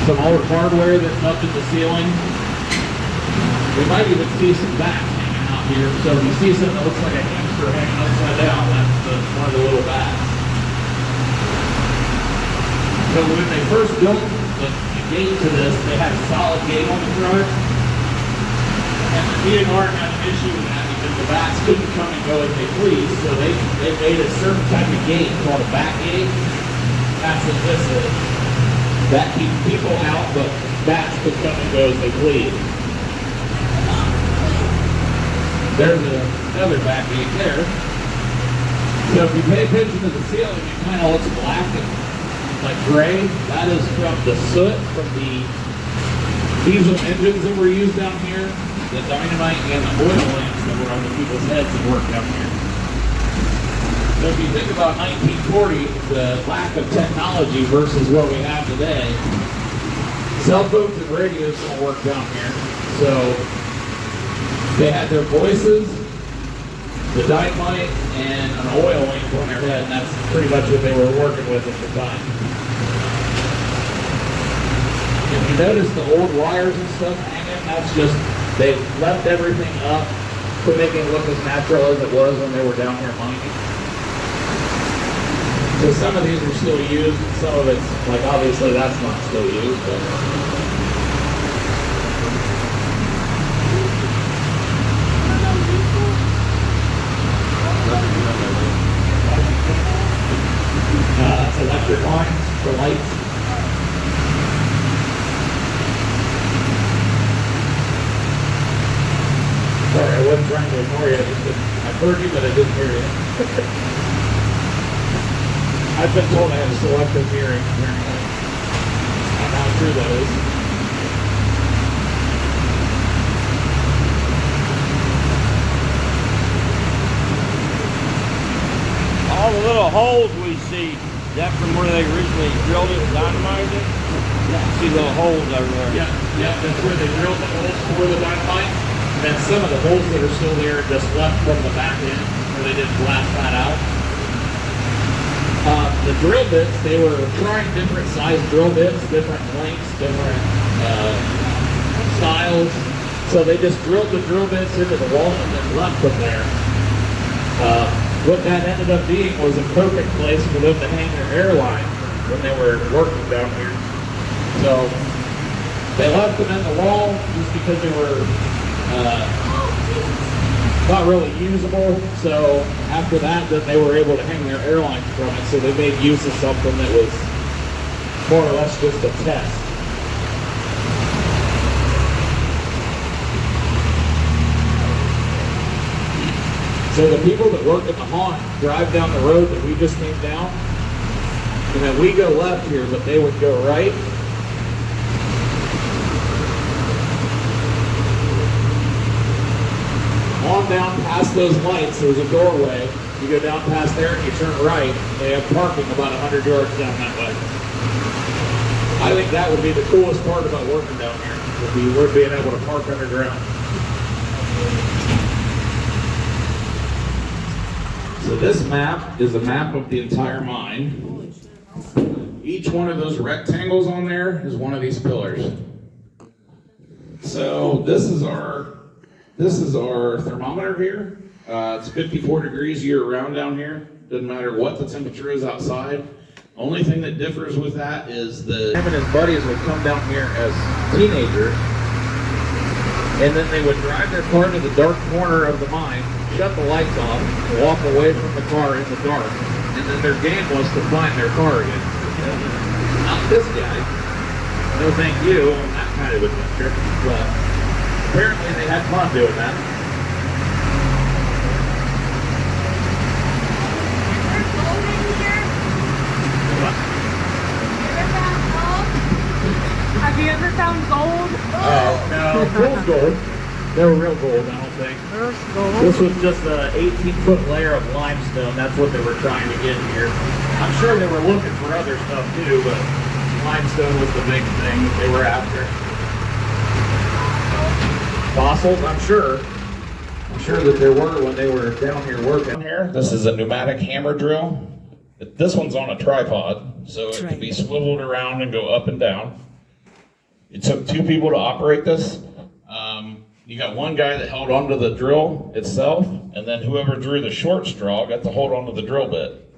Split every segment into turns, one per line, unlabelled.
some old hardware that's up in the ceiling. We might even see some bats hanging out here. So if you see something that looks like a hamster hanging upside down, that's one of the little bats. So when they first built the gate to this, they had a solid gate on the front. And the DNR had an issue with that because the bats couldn't come and go as they please. So they made a certain type of gate called a bat gate. That's what this is. That keeps people out, but bats could come and go as they please. There's another bat gate there. So if you pay attention to the ceiling, it kind of looks black and like gray. That is from the soot from the diesel engines that were used down here, the dynamite and the oil lamps that were on the people's heads that worked down here. So if you think about 1940, the lack of technology versus what we have today, cell phones and radios don't work down here. So they had their voices, the dynamite, and an oil lamp on their head, and that's pretty much what they were working with at the time. If you notice the old wires and stuff hanging, that's just, they left everything up to make it look as natural as it was when they were down here mining. So some of these are still used, and some of it's, like obviously that's not still used, but. That's electric lines for lights. Sorry, I wasn't trying to ignore you. I heard you, but I didn't hear you. I've been told I have selective hearing, apparently. I'm not sure that is.
All the little holes we see, that from where they originally drilled it and dynamited it? Yeah. See little holes over there.
Yeah, that's where they drilled the holes for the dynamite. And then some of the holes that are still there just left from the back end, where they didn't blast that out. The drill bits, they were trying different size drill bits, different lengths, different styles. So they just drilled the drill bits into the wall and then left them there. What that ended up being was a perfect place for them to hang their airline when they were working down here. So they left them in the wall just because they were not really usable. So after that, then they were able to hang their airline from it. So they made use of something that was more or less just a test. So the people that work at the haunt drive down the road that we just came down, and then we go left here, but they would go right. On down past those lights, there's a doorway. You go down past there and you turn right. They have parking about 100 yards down that way. I think that would be the coolest part about working down here, would be being able to park underground. So this map is a map of the entire mine. Each one of those rectangles on there is one of these pillars. So this is our thermometer here. It's 54 degrees year round down here. Doesn't matter what the temperature is outside. Only thing that differs with that is him and his buddies would come down here as teenagers, and then they would drive their car to the dark corner of the mine, shut the lights off, walk away from the car in the dark, and then their game was to find their car again. Not this guy. No thank you on that kind of adventure, but apparently they had fun doing that.
Have you ever found gold?
No, gold's gold. They were real gold, I don't think.
There's gold.
This was just an 18-foot layer of limestone. That's what they were trying to get here. I'm sure they were looking for other stuff too, but limestone was the big thing that they were after. Fossils, I'm sure. I'm sure that there were when they were down here working. This is a pneumatic hammer drill. This one's on a tripod, so it can be swiveled around and go up and down. It took 2 people to operate this. You got one guy that held onto the drill itself, and then whoever drew the short straw got to hold onto the drill bit.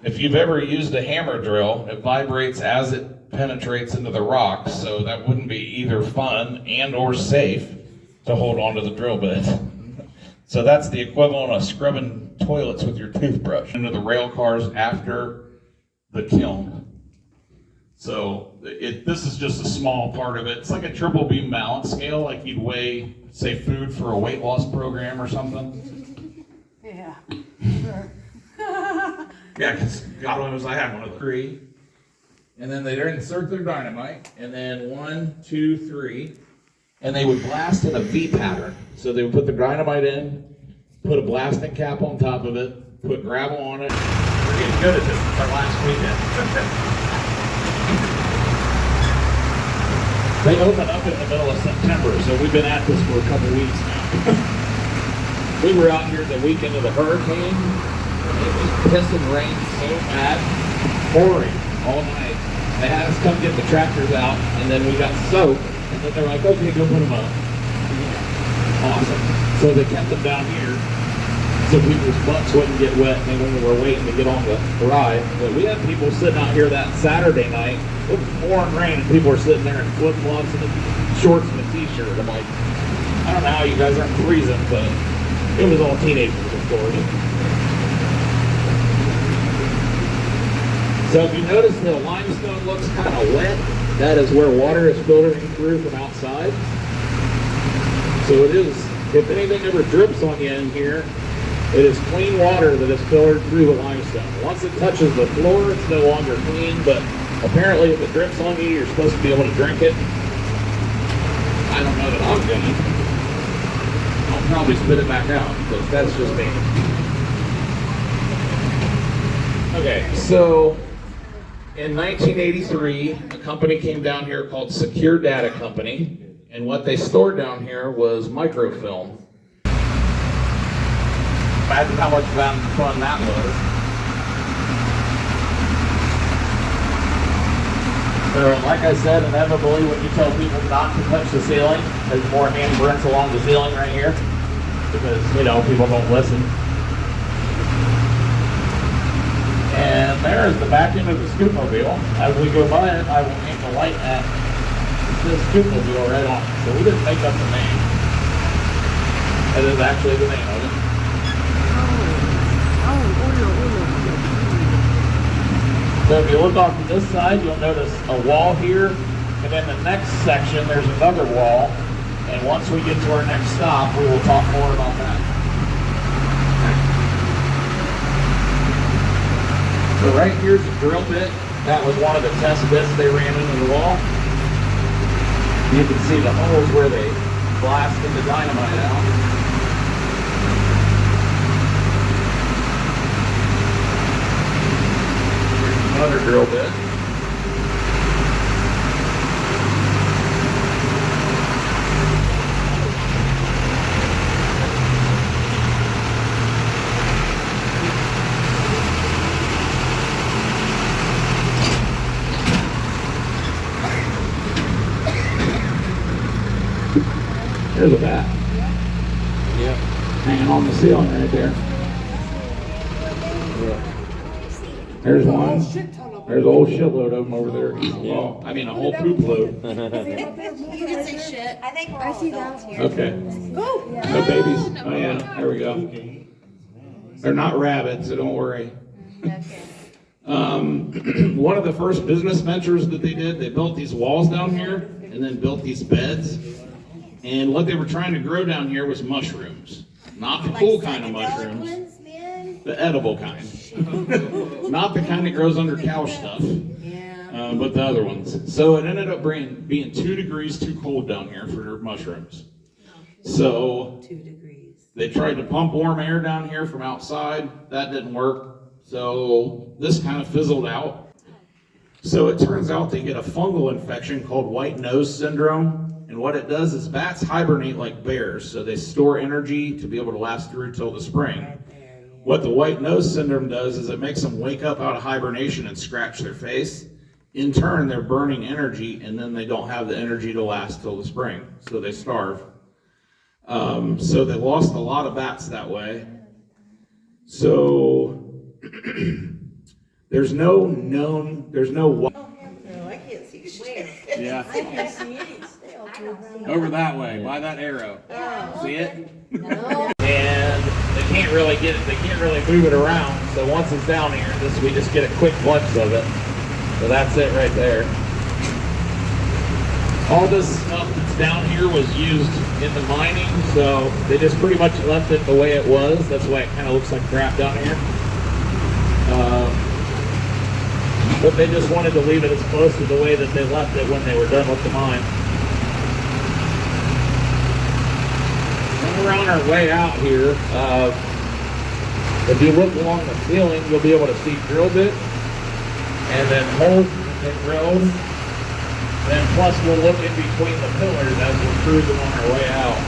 If you've ever used a hammer drill, it vibrates as it penetrates into the rock, so that wouldn't be either fun and or safe to hold onto the drill bit. So that's the equivalent of scrubbing toilets with your toothbrush into the rail cars after the kiln. So this is just a small part of it. It's like a triple beam balance scale, like you'd weigh, say, food for a weight loss program or something.
Yeah.
Yeah, because God knows I had one of the 3. And then they'd insert their dynamite, and then 1, 2, 3, and they would blast in a V pattern. So they would put the dynamite in, put a blasting cap on top of it, put gravel on it. We're getting good at this. It's our last weekend. They open up in the middle of September, so we've been at this for a couple weeks now. We were out here the weekend of the hurricane. It was pissing rain so bad, pouring all night. They had us come get the tractors out, and then we got soaked, and then they're like, okay, go put them up. Awesome. So they kept them down here so people's butts wouldn't get wet and they were waiting to get on the ride. But we had people sitting out here that Saturday night. It was pouring rain and people were sitting there in flip-flops and shorts and a t-shirt. I'm like, I don't know how you guys aren't freezing, but it was all teenagers, of course. So if you notice the limestone looks kind of wet, that is where water is filtering through from outside. So it is, if anything ever drips on you in here, it is clean water that is filtered through the limestone. Once it touches the floor, it's no longer clean, but apparently if it drips on you, you're supposed to be able to drink it. I don't know that I'm gonna. I'll probably spit it back out, because that's just me. Okay, so in 1983, a company came down here called Secure Data Company, and what they stored down here was microfilm. Imagine how much fun that was. So, like I said, inevitably when you tell people not to touch the ceiling, there's more handprints along the ceiling right here, because, you know, people don't listen. And there is the back end of the scoopmobile. As we go by it, I will aim the light at this scoopmobile right on it. So we didn't make up the name. That is actually the name of it. So if you look off to this side, you'll notice a wall here, and then the next section, there's another wall. And once we get to our next stop, we will talk more about that. So right here's the drill bit. That was one of the test bits they ran into the wall. You can see the holes where they blasted the dynamite out. Another drill bit. There's a bat. Yep. Hanging on the ceiling right there. There's one. There's a whole shitload of them over there. Well, I mean a whole poop load.
You can say shit. I think we're all adults here.
Okay. No babies. Oh yeah, there we go. They're not rabbits, so don't worry.
Okay.
One of the first business ventures that they did, they built these walls down here and then built these beds. And what they were trying to grow down here was mushrooms. Not the cool kind of mushrooms. The edible kind. Not the kind that grows under cow stuff.
Yeah.
But the other ones. So it ended up being 2 degrees too cold down here for mushrooms. So
2 degrees.
they tried to pump warm air down here from outside. That didn't work. So this kind of fizzled out. So it turns out they get a fungal infection called white nose syndrome. And what it does is bats hibernate like bears. So they store energy to be able to last through till the spring. What the white nose syndrome does is it makes them wake up out of hibernation and scratch their face. in turn, they're burning energy, and then they don't have the energy to last till the spring, so they starve. So they lost a lot of bats that way. So there's no.
Oh, I can't see shit.
Yeah.
I can't see any.
Over that way, by that arrow. See it?
No.
And they can't really move it around. So once it's down here, we just get a quick glimpse of it. So that's it right there. All this stuff that's down here was used in the mining, so they just pretty much left it the way it was. That's why it kind of looks like crap down here. But they just wanted to leave it as close to the way that they left it when they were done with the mine. When we're on our way out here, if you look along the ceiling, you'll be able to see drill bits and then holes that they drilled. Then plus we'll look in between the pillars as we're cruising on our way out.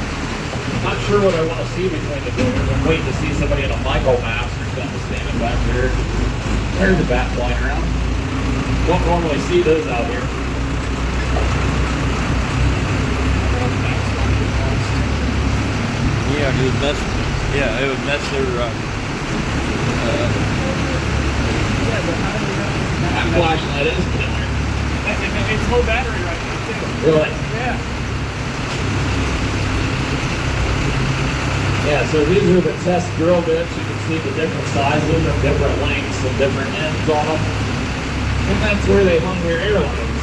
Not sure what I want to see between the pillars. I'm waiting to see somebody in a Michael mask or something standing back there. There's a bat flying around. Don't normally see those out here.
Yeah, it would mess. Yeah, it would mess their.
That flashlight is in there.
It's low battery right now, too.
Really?
Yeah.
Yeah, so these are the test drill bits. You can see the different sizes and different lengths and different ends on them. And that's where they hung their airlines.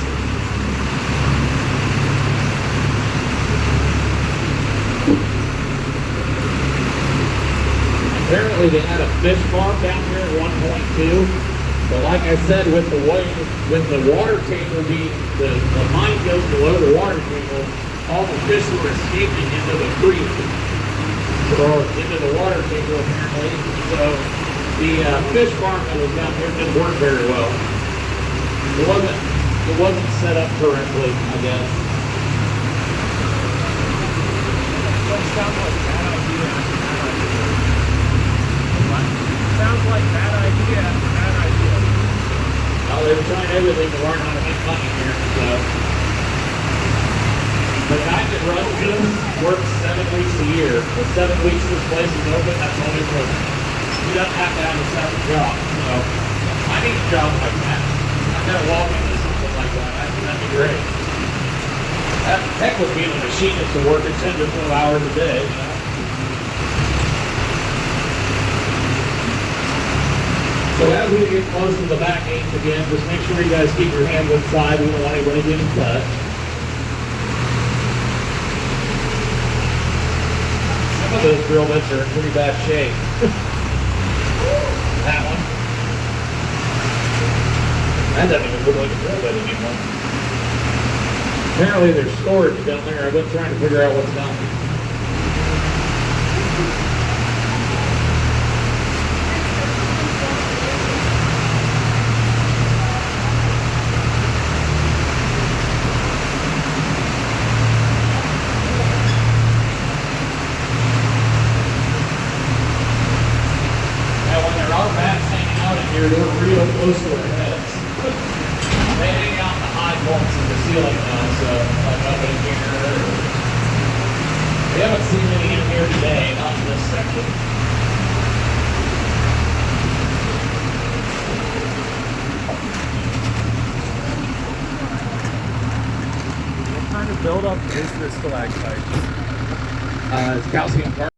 Apparently they had a fish farm down here at 1.2. But like I said, with the water table being, the mine goes below the water table, all the fish were escaping into the creek, or into the water table apparently. So the fish farm that was down here didn't work very well. It wasn't set up correctly, I guess.
Sounds like a bad idea. Sounds like bad idea. Bad idea.
Well, they were trying everything to learn how to make money here, so. The guy that runs this works 7 weeks a year. The 7 weeks this place is open, that's all he's working. He doesn't have to have a separate job, so. I need a job like that. I'm gonna walk into something like that. That'd be great. Heck with being a machinist to work at 10 to 12 hours a day, you know? So as we get close to the back gates again, just make sure you guys keep your hands inside. We don't want anybody getting cut. Some of those drill bits are in pretty bad shape. That one. That doesn't even look like a drill bit anymore. Apparently there's storage down there. I've been trying to figure out what's down there. They're real close to our heads. They hang out in the high points of the ceiling now, so like up in here. We haven't seen any in here today, not in this section.
What kind of buildup is this stalactite?
It's calcium carbonate.